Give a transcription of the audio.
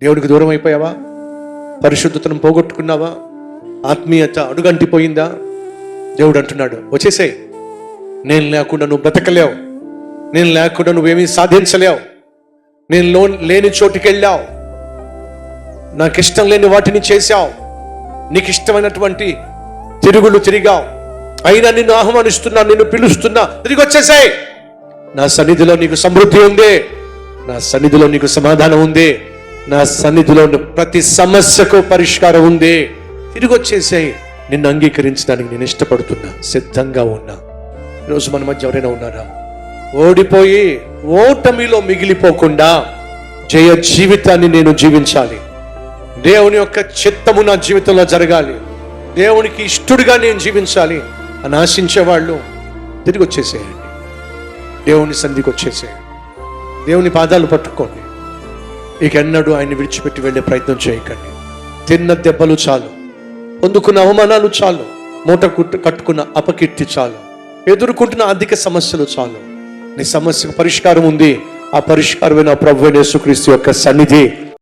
దేవుడికి దూరం అయిపోయావా? పరిశుద్ధతను పోగొట్టుకున్నావా? ఆత్మీయత అడుగంటిపోయిందా? దేవుడు అంటున్నాడు, వచ్చేసేయ్. నేను లేకుండా నువ్వు బ్రతకలేవు, నేను లేకుండా నువ్వేమీ సాధించలేవు. నేను లేని చోటుకి వెళ్ళావు, నాకు ఇష్టం లేని వాటిని చేశావు, నీకు ఇష్టమైనటువంటి తిరుగులు తిరిగావు. అయినా నిన్ను ఆహ్వానిస్తున్నా, నిన్ను పిలుస్తున్నా, తిరిగి వచ్చేసాయి. నా సన్నిధిలో నీకు సమృద్ధి ఉంది, నా సన్నిధిలో నీకు సమాధానం ఉంది, నా సన్నిధిలో ప్రతి సమస్యకు పరిష్కారం ఉంది. తిరిగి వచ్చేసాయి. నిన్ను అంగీకరించడానికి నేను ఇష్టపడుతున్నా, సిద్ధంగా ఉన్నా. ఈరోజు మన మధ్య ఎవరైనా ఉన్నారా? ఓడిపోయి ఓటమిలో మిగిలిపోకుండా జయ జీవితాన్ని నేను జీవించాలి, దేవుని యొక్క చిత్తము నా జీవితంలో జరగాలి, దేవునికి ఇష్టడుగా నేను జీవించాలి అని ఆశించేవాళ్ళు తిరిగి వచ్చేసేయండి. దేవుని సన్నిధికి వచ్చేసేయండి. దేవుని పాదాలు పట్టుకోండి. ఇక ఎన్నడూ ఆయన్ని విడిచిపెట్టి వెళ్ళే ప్రయత్నం చేయకండి. తిన్న దెబ్బలు చాలు, పొందుకున్న అవమానాలు చాలు, మూట కట్టుకున్న అపకీర్తి చాలు, ఎదుర్కొంటున్న ఆర్థిక సమస్యలు చాలు. నీ సమస్యకు పరిష్కారం ఉంది. ఆ పరిష్కారమైన ప్రభువైన యేసుక్రీస్తు యొక్క సన్నిధి